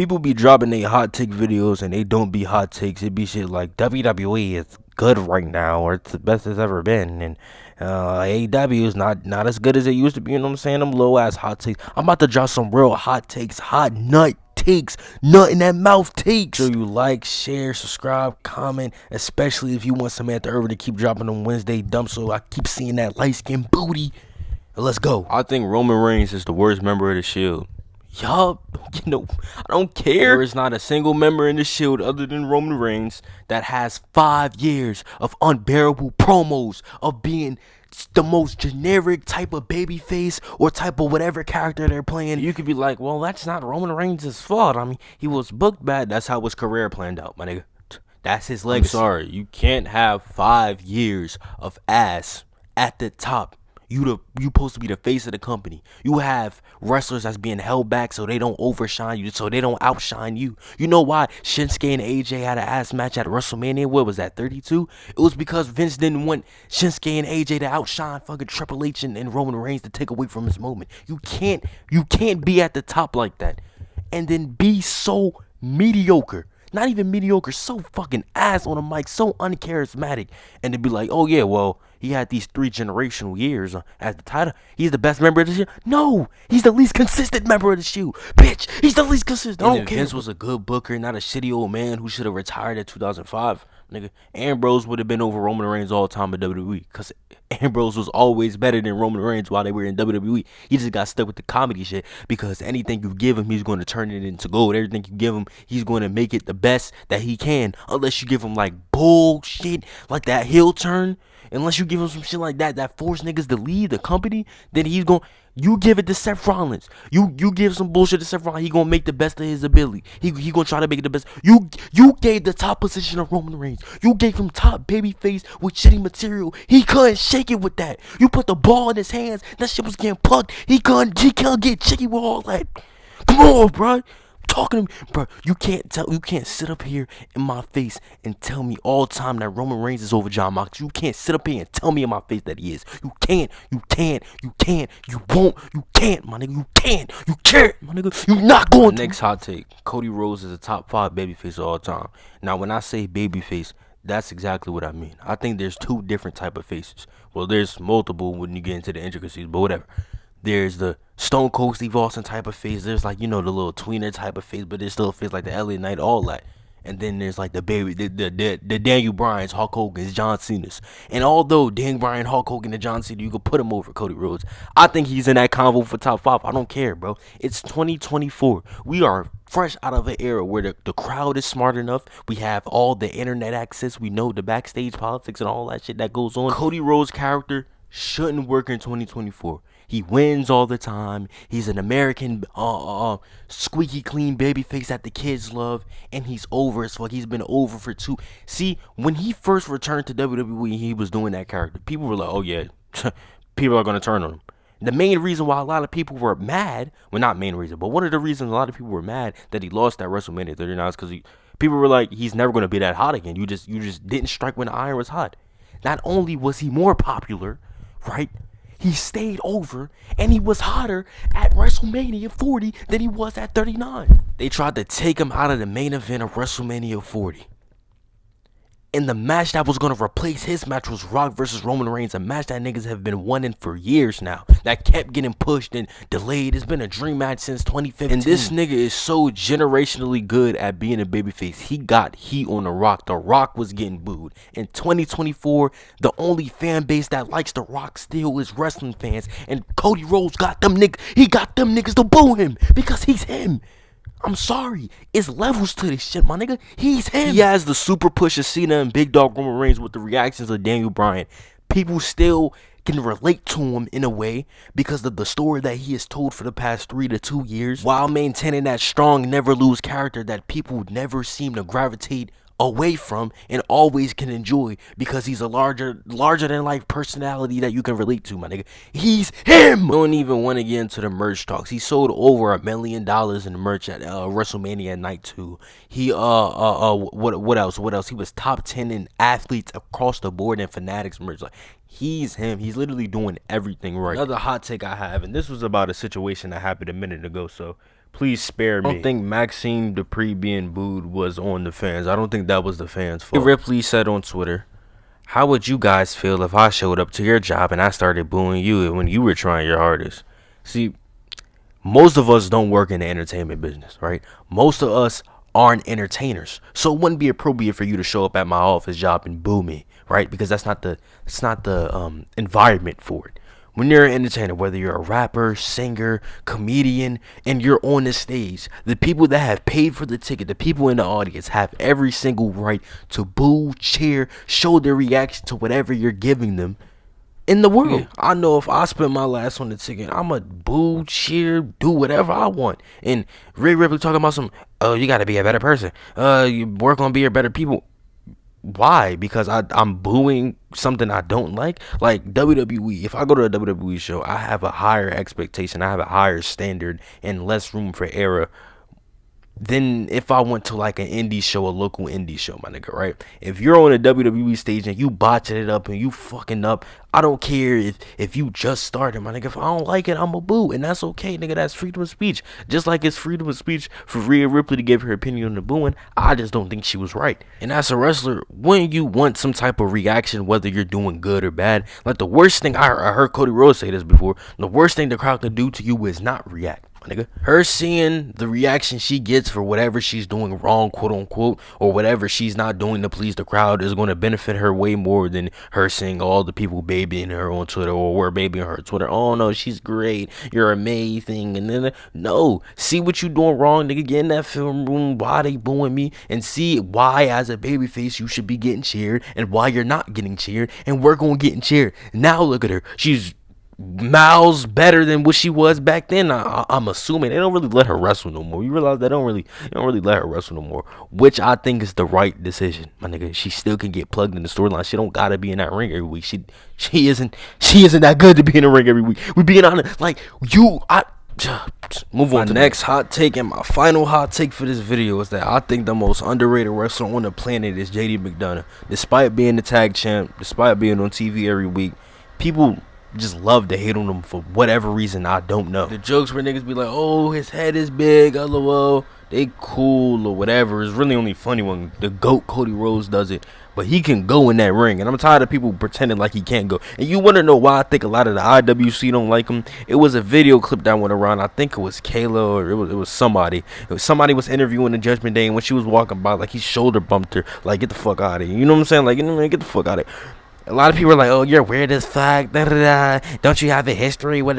People be dropping their hot take videos and they don't be hot takes. It be shit like WWE is good right now, or it's the best it's ever been, and AEW is not as good as it used to be. You know what I'm saying? Them low ass hot takes. I'm about to drop some real hot takes, hot nut takes, nut in that mouth takes. So you like, share, subscribe, comment, especially if you want Samantha Irvin to keep dropping them Wednesday dumps so I keep seeing that light skin booty. Let's go. I think Roman Reigns is the worst member of the Shield. Yup, I don't care. There is not a single member in the Shield other than Roman Reigns that has 5 years of unbearable promos of being the most generic type of babyface or type of whatever character they're playing. You could be like, well, that's not Roman Reigns' fault. I mean, he was booked bad. That's how his career planned out, my nigga. That's his legacy. I'm sorry, you can't have 5 years of ass at the top. You supposed to be the face of the company. You have wrestlers that's being held back so they don't overshine you, so they don't outshine you. You know why Shinsuke and AJ had an ass match at WrestleMania? What was that, 32? It was because Vince didn't want Shinsuke and AJ to outshine fucking Triple H and Roman Reigns to take away from his moment. You can't be at the top like that and then be so mediocre. Not even mediocre, so fucking ass on the mic, so uncharismatic, and to be like, oh yeah, well, he had these 3 generational years as the title. He's the best member of the Shield. No, he's the least consistent member of the Shield. Bitch, he's the least consistent. I don't care. Vince was a good booker, not a shitty old man who should have retired in 2005. Nigga, Ambrose would have been over Roman Reigns all the time in WWE because Ambrose was always better than Roman Reigns while they were in WWE. He just got stuck with the comedy shit because anything you give him, he's going to turn it into gold. Everything you give him, he's going to make it the best that he can, unless you give him like bullshit, like that heel turn. Unless you give him some shit like that force niggas to leave the company, then he's going. You give it to Seth Rollins. You give some bullshit to Seth Rollins. He gonna make the best of his ability. He gonna try to make it the best. You gave the top position of Roman Reigns. You gave him top baby face with shitty material. He couldn't shake it with that. You put the ball in his hands. That shit was getting plucked. He can't get chicky with all that. Come on, bro. Talking to me, bro. You can't sit up here in my face and tell me all the time that Roman Reigns is over John Moxley. You can't sit up here and tell me in my face that he is. You can't, you won't, you can't, my nigga. You can't, my nigga. You not going to. Next hot take. Cody Rose is a top 5 babyface of all time. Now, when I say babyface, that's exactly what I mean. I think there's 2 different type of faces. Well, there's multiple when you get into the intricacies, but whatever. There's the Stone Cold Steve Austin type of face. There's like, the little tweener type of face, but there's still a face like the LA Knight, all that. And then there's like the Daniel Bryan's, Hulk Hogan's, John Cena's. And although Daniel Bryan, Hulk Hogan, and John Cena, you could put him over Cody Rhodes, I think he's in that convo for top 5. I don't care, bro. It's 2024. We are fresh out of an era where the crowd is smart enough. We have all the internet access. We know the backstage politics and all that shit that goes on. Cody Rhodes' character shouldn't work in 2024. He wins all the time. He's an American squeaky clean babyface that the kids love, and he's over as fuck. He's been over for 2. See, when he first returned to WWE, he was doing that character. People were like, oh yeah, people are gonna turn on him. The main reason why a lot of people were mad, well, not main reason, but one of the reasons a lot of people were mad that he lost that WrestleMania 39 is because people were like, he's never gonna be that hot again. You just didn't strike when the iron was hot. Not only was he more popular, right? He stayed over, and he was hotter at WrestleMania 40 than he was at 39. They tried to take him out of the main event of WrestleMania 40. And the match that was going to replace his match was Rock versus Roman Reigns, a match that niggas have been wanting for years now. That kept getting pushed and delayed. It's been a dream match since 2015. And this nigga is so generationally good at being a babyface. He got heat on The Rock. The Rock was getting booed. In 2024, the only fan base that likes The Rock still is wrestling fans. And Cody Rhodes got them niggas. He got them niggas to boo him because he's him. I'm sorry, it's levels to this shit, my nigga. He's him. He has the super push of Cena and Big Dog Roman Reigns with the reactions of Daniel Bryan. People still can relate to him in a way because of the story that he has told for the past 3 to 2 years, while maintaining that strong, never lose character that people never seem to gravitate away from and always can enjoy because he's a larger than life personality that you can relate to, my nigga. He's him. Don't even want to get into the merch talks. He sold over $1 million in merch at WrestleMania Night 2. He what else? He was top 10 in athletes across the board in Fanatics merch. Like, he's him. He's literally doing everything right. Another hot take I have, and this was about a situation that happened a minute ago, so Please spare me. I don't think Maxine Dupree being booed was on the fans. I don't think that was the fans' fault. Ripley said on Twitter, "How would you guys feel if I showed up to your job and I started booing you when you were trying your hardest?" See, most of us don't work in the entertainment business, right? Most of us aren't entertainers. So it wouldn't be appropriate for you to show up at my office job and boo me, right? Because that's not the environment for it. When you're an entertainer, whether you're a rapper, singer, comedian, and you're on the stage, the people that have paid for the ticket, the people in the audience have every single right to boo, cheer, show their reaction to whatever you're giving them in the world. Yeah. I know if I spend my last on the ticket, I'ma boo, cheer, do whatever I want. And Rhea Ripley talking about oh, you gotta be a better person. You work on being better people. Why? Because I'm booing something I don't like? Like WWE, if I go to a WWE show, I have a higher expectation, I have a higher standard, and less room for error than if I went to like an indie show, a local indie show, my nigga, right? If you're on a WWE stage and you botching it up and you fucking up, I don't care if you just started, my nigga. If I don't like it, I'm a boo, and that's okay, nigga. That's freedom of speech. Just like it's freedom of speech for Rhea Ripley to give her opinion on the booing. I just don't think she was right. And as a wrestler, when you want some type of reaction, whether you're doing good or bad, like the worst thing, I heard Cody Rose say this before, the worst thing the crowd can do to you is not react. Nigga, her seeing the reaction she gets for whatever she's doing wrong, quote unquote, or whatever she's not doing to please the crowd is going to benefit her way more than her seeing all the people babying her on Twitter, or we're babying her on Twitter. Oh no, she's great, you're amazing. And then no, see what you doing wrong, nigga. Get in that film room, why they booing me, and see why as a babyface you should be getting cheered and why you're not getting cheered, and work on getting cheered. Now look at her, she's miles better than what she was back then. I'm assuming they don't really let her wrestle no more. You realize they don't really let her wrestle no more, which I think is the right decision, my nigga. She still can get plugged in the storyline. She don't gotta be in that ring every week. She isn't that good to be in the ring every week. We being honest, like move on. My next hot take and my final hot take for this video is that I think the most underrated wrestler on the planet is JD McDonough. Despite being the tag champ, despite being on TV every week, people just love to hate on him for whatever reason I don't know. The jokes where niggas be like, oh, his head is big, lol, they cool or whatever, is really only funny when the GOAT Cody Rose does it. But he can go in that ring, and I'm tired of people pretending like he can't go. And you want to know why I think a lot of the IWC don't like him? It was a video clip that went around. I think it was Kayla, or it was somebody. Somebody was interviewing the Judgment Day, and when she was walking by, like, he shoulder bumped her. Like, get the fuck out of here. You know what I'm saying? Like, get the fuck out of here. A lot of people are like, oh, you're weird as fuck, da, da, da. Don't you have a history with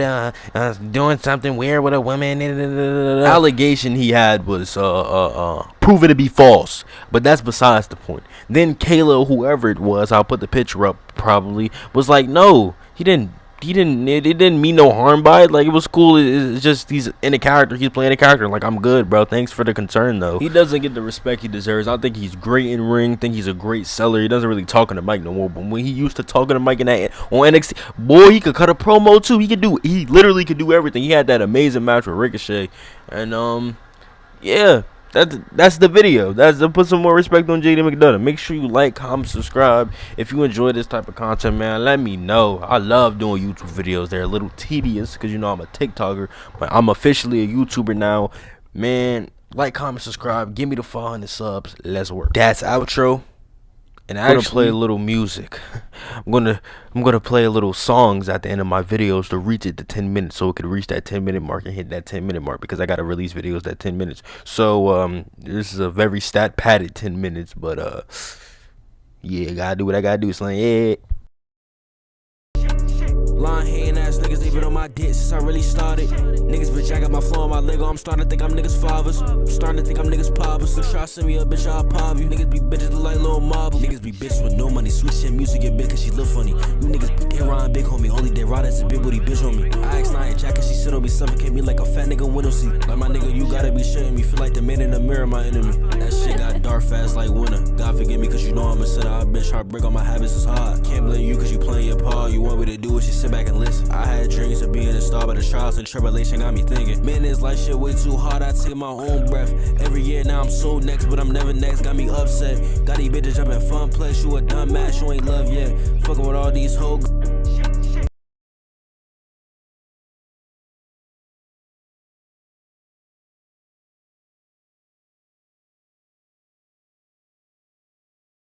doing something weird with a woman? Da, da, da, da, da. Allegation he had was proven to be false, but that's besides the point. Then Kayla, whoever it was, I'll put the picture up probably, was like, no, it didn't mean no harm by it. Like, it was cool. It's just he's in a character. He's playing a character. Like, I'm good, bro. Thanks for the concern, though. He doesn't get the respect he deserves. I think he's great in ring. Think he's a great seller. He doesn't really talk on the mic no more. But when he used to talk on the mic on NXT, boy, he could cut a promo too. He literally could do everything. He had that amazing match with Ricochet, and yeah. That's the video. That's to put some more respect on JD McDonough. Make sure you like, comment, subscribe. If you enjoy this type of content, man, let me know. I love doing YouTube videos. They're a little tedious because, you know, I'm a TikToker, but I'm officially a YouTuber now. Man, like, comment, subscribe. Give me the 400 subs. Let's work. That's outro. And I'm gonna play a little music. I'm gonna play a little songs at the end of my videos to reach it to 10 minutes, so it could reach that 10-minute mark and hit that 10-minute mark, because I gotta release videos at 10 minutes. So this is a very stat padded 10 minutes, but yeah, gotta do what I gotta do. Slang, yeah. Line hating ass niggas, they been on my dick since I really started. Niggas bitch, I got my flow on my Lego. I'm starting to think I'm niggas' fathers. I'm starting to think I'm niggas' poppers. So try send me a bitch, I'll pop you. Niggas be bitches look like little mob. Niggas be bitches with no money. Switching music get big cause she look funny. You niggas get Ron big homie. Only they ride as a big booty bitch on me. I ask Nia Jacket, she sit on me, suffocate me like a fat nigga window seat. Like my nigga, you gotta be shitting me. Feel like the man in the mirror, my enemy. That shit got dark fast like winter. God forgive me cause you know I'm a sinner. I bitch, heartbreak on my habits is hard. Can't blame you cause you playing your part. You want me to do it, just sit back and listen. I had dreams of being a star, but the trials and tribulation got me thinking, man, this life shit way too hard. I take my own breath every year. Now I'm so next, but I'm never next. Got me upset. Got these bitches jumping fun place. You a dumb ass, you ain't love yet. Fucking with all these hoes.